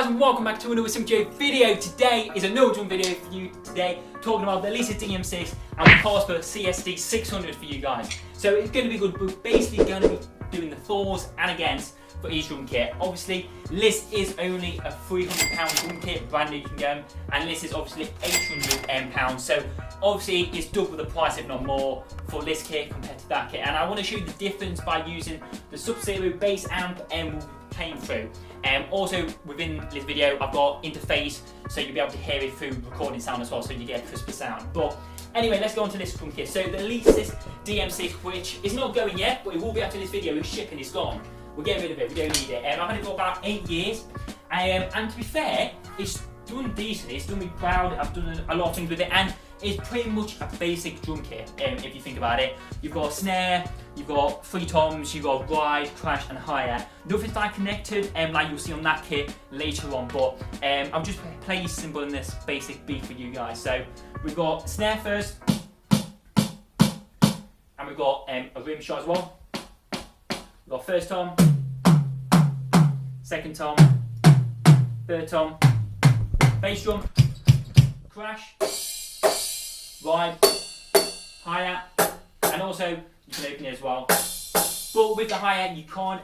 guys, and welcome back to another Simco video. Today is another drum video for you today, talking about the Alesis DM6 and the Carlsbro CSD600 for you guys. So it's going to be good, but basically going to be doing the fors and against for each drum kit. Obviously, this is only a £300 drum kit, brand new you can go, and this is obviously £800. So obviously it's double the price, if not more, for this kit compared to that kit. And I want to show you the difference by using the Sub-Zero bass amp and came through. Also within this video I've got interface, so you'll be able to hear it through recording sound as well, so you get a crisper sound. But anyway, let's go on to this drum kit. So the Alesis DM6, which is not going yet, but it will be after this video. It's shipping, it's gone. We'll get rid of it, we don't need it. I've had it for about 8 years, and to be fair, it's done decently, it's done me proud. I've done a lot of things with it, and it's pretty much a basic drum kit, if you think about it. You've got a snare, you've got 3 toms, you've got ride, crash and hi-hat. Nothing's like connected, like you'll see on that kit later on, but I'll just play a cymbal in this basic beat for you guys. So we've got snare first, and we've got a rim shot as well. We've got first tom, second tom, third tom, bass drum, crash, ride, hi-hat, and also you can open it as well. But with the hi-hat you can't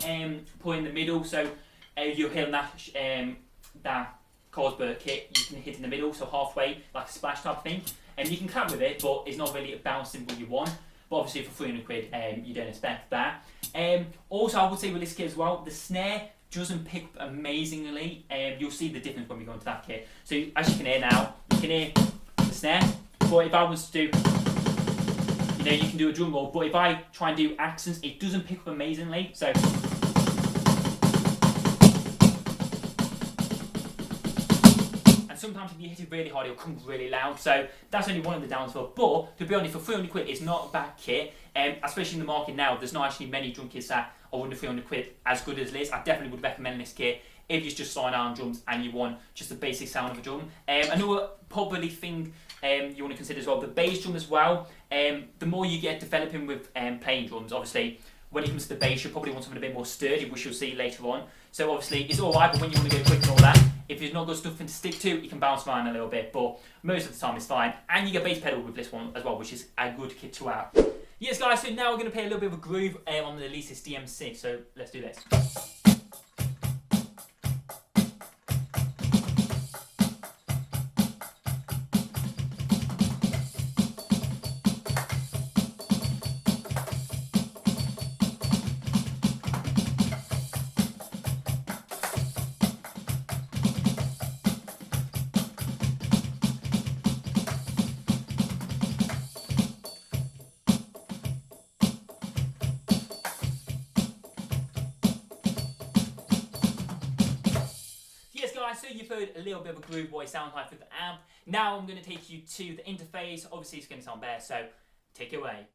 put in the middle, so you'll hit that Carlsbro kit, you can hit in the middle, so halfway, like a splash type thing. And you can clap with it, but it's not really a bounce cymbal you want. But obviously for 300 quid, you don't expect that. Also, I would say with this kit as well, the snare doesn't pick up amazingly. You'll see the difference when we go into that kit. So as you can hear now, you can hear the snare. But if I was to do, you can do a drum roll. But if I try and do accents, it doesn't pick up amazingly. So. Sometimes if you hit it really hard, it'll come really loud, so that's only one of the downfalls. But to be honest, for 300 quid, it's not a bad kit, especially in the market now. There's not actually many drum kits that are under 300 quid as good as this. I definitely would recommend this kit if you're just starting out on drums and you want just the basic sound of a drum. Another probably thing you want to consider as well, the bass drum as well. The more you get developing with playing drums, obviously, when it comes to the bass, you probably want something a bit more sturdy, which you'll see later on. So obviously, it's alright, but when you want to go quick and all that, if there's not got stuff to stick to, you can bounce around a little bit, but most of the time it's fine. And you get bass pedal with this one as well, which is a good kit to have. Yes guys, so now we're going to play a little bit of a groove on the Alesis DM6, so let's do this. So you've heard a little bit of a groove, what it sounds like with the amp. Now I'm going to take you to the interface. Obviously it's going to sound better, so take it away.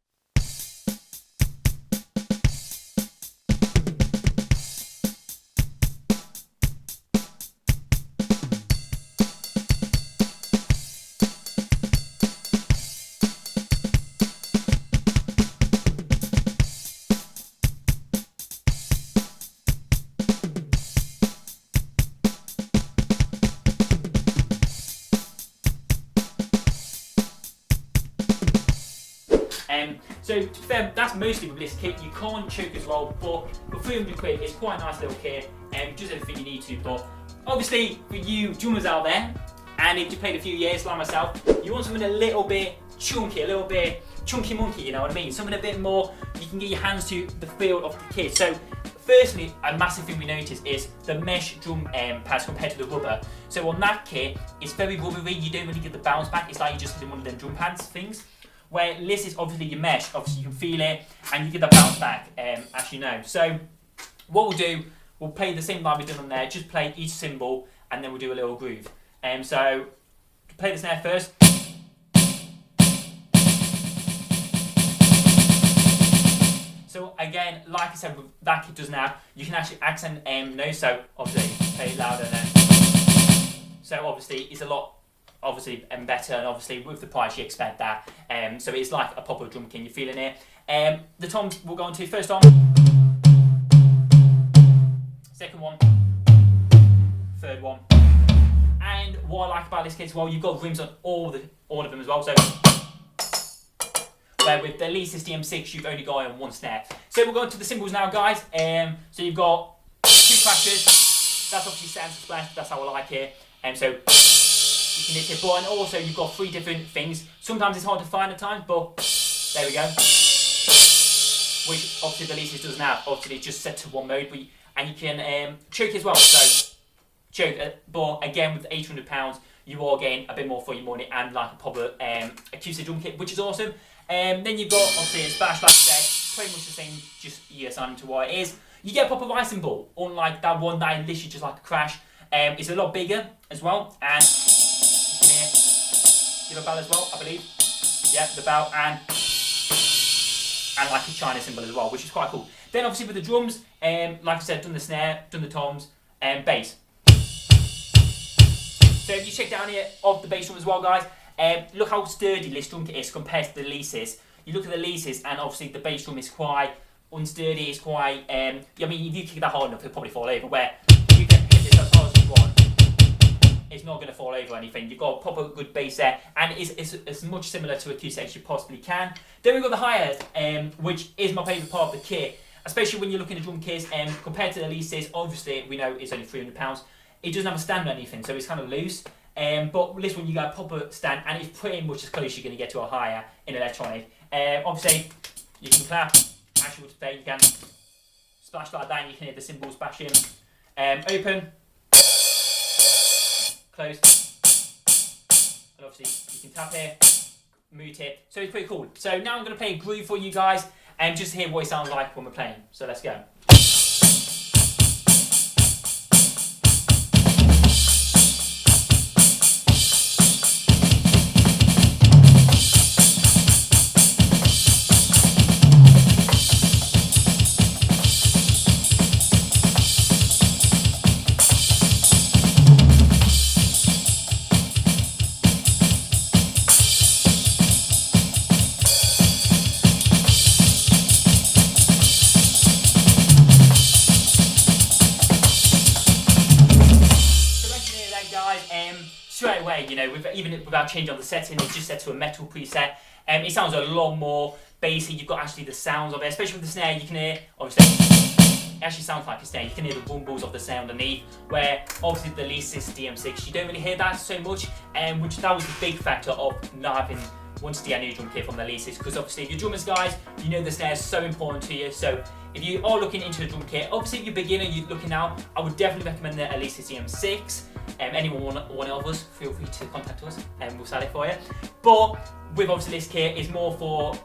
So to be fair, that's mostly with this kit. You can't choke as well, but for 300 quid, it's quite a nice little kit, just everything you need to. But obviously, for you drummers out there, and if you played a few years like myself, you want something a little bit chunky, a little bit chunky monkey, you know what I mean? Something a bit more, you can get your hands to the feel of the kit. So firstly, a massive thing we notice is the mesh drum pads compared to the rubber. So on that kit, it's very rubbery, you don't really get the bounce back. It's like you're just hitting one of them drum pads things. Where this is obviously your mesh, obviously you can feel it and you get the bounce back, as you know. So what we'll do, we'll play the same line we've done on there, just play each cymbal and then we'll do a little groove. So play the snare first. So again, like I said, with that kit does now, you can actually accent notes, so obviously play it louder now. So obviously it's a lot better, and obviously with the price you expect that. So it's like a proper drum kit, you're feeling it. The toms we'll go on to, first tom, second one, third one, what I like about this kit as well, you've got rims on all of them as well. So where with the Alesis DM6, you've only got on one snare. So we'll go into the cymbals now, guys. So you've got 2 crashers. That's obviously set and splash. That's how I like it. So you can hit it, but and also you've got 3 different things. Sometimes it's hard to find at times, but there we go. Which obviously the Alesis doesn't have. Obviously it's just set to 1 mode, and you can choke as well. So choke, but again with £800, you are getting a bit more for your money and like a proper acoustic drum kit, which is awesome. Then you've got obviously a splash, like I said, pretty much the same, just you assign them to what it is. You get a proper ride cymbal, unlike that one that is literally just like a crash. It's a lot bigger as well, and you can hear the bell as well, I believe. Yeah, the bell and like a China cymbal as well, which is quite cool. Then obviously with the drums, like I said, done the snare, done the toms, and bass. So if you check down here of the bass drum as well, guys, look how sturdy this drum kit is compared to the Alesis. You look at the Alesis, and obviously the bass drum is quite unsturdy. It's quite, I mean, if you kick that hard enough, it'll probably fall over. Where if you can hit this as hard as you want, it's not going to fall over or anything. You've got a proper good bass there, and it's as much similar to acoustic as you possibly can. Then we've got the hi-hat, which is my favourite part of the kit, especially when you're looking at drum kits. Compared to the Alesis, obviously we know it's only £300. It doesn't have a stand or anything, so it's kind of loose. But with this one, you got a proper stand, and it's pretty much as close as you're going to get to a hi-hat in electronic. Obviously, you can clap, as you would say, you can splash like that, and you can hear the cymbals bashing. Open, close, and obviously you can tap here, mute it. So it's pretty cool. So now I'm going to play a groove for you guys, and just hear what it sounds like when we're playing. So let's go. Straight away, you know, even without changing on the setting, it's just set to a metal preset. It sounds a lot more bassy. You've got actually the sounds of it, especially with the snare. You can hear, obviously, it actually sounds like a snare. You can hear the rumbles of the snare underneath. Where obviously the Alesis DM6, you don't really hear that so much, which that was the big factor of not having wanted to get a new drum kit from the Alesis, because obviously if you're drummers, guys, you know the snare is so important to you. So if you are looking into a drum kit, obviously if you're a beginner, you're looking out, I would definitely recommend the Alesis DM6. Anyone one of us, feel free to contact us and we'll sell it for you. But with obviously this kit is more for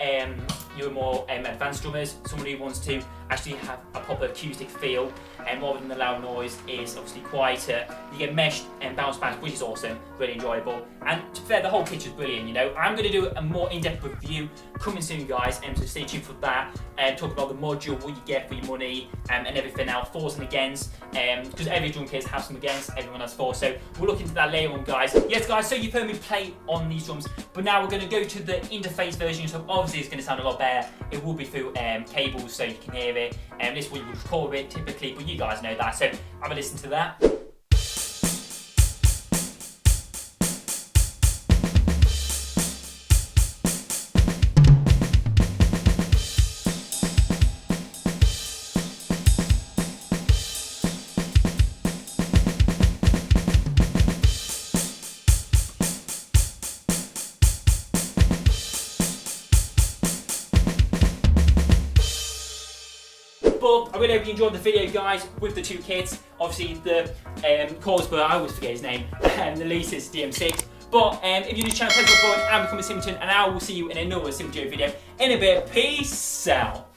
your more advanced drummers, somebody who wants to actually have a proper acoustic feel, and rather than the loud noise is obviously quieter. You get meshed and bounce back, which is awesome, really enjoyable. And to be fair, the whole kit is brilliant. You know, I'm going to do a more in-depth review coming soon, guys, so stay tuned for that. And talk about the module, what you get for your money, and everything else, fors and against. Because every drum kit has some against, everyone has fors. So we'll look into that later on, guys. Yes, guys. So you've heard me play on these drums, but now we're going to go to the interface version. So obviously it's going to sound a lot better. It will be through cables, so you can hear it. And this one you would record it typically, but you guys know that. So have a listen to that. But I really hope you enjoyed the video, guys, with the two kits. Obviously the Carlsbro, I always forget his name, and the Alesis DM6. But if you're new to the channel, press the button and become a Simpleton, and I will see you in another Simple Joe video in a bit. Peace out.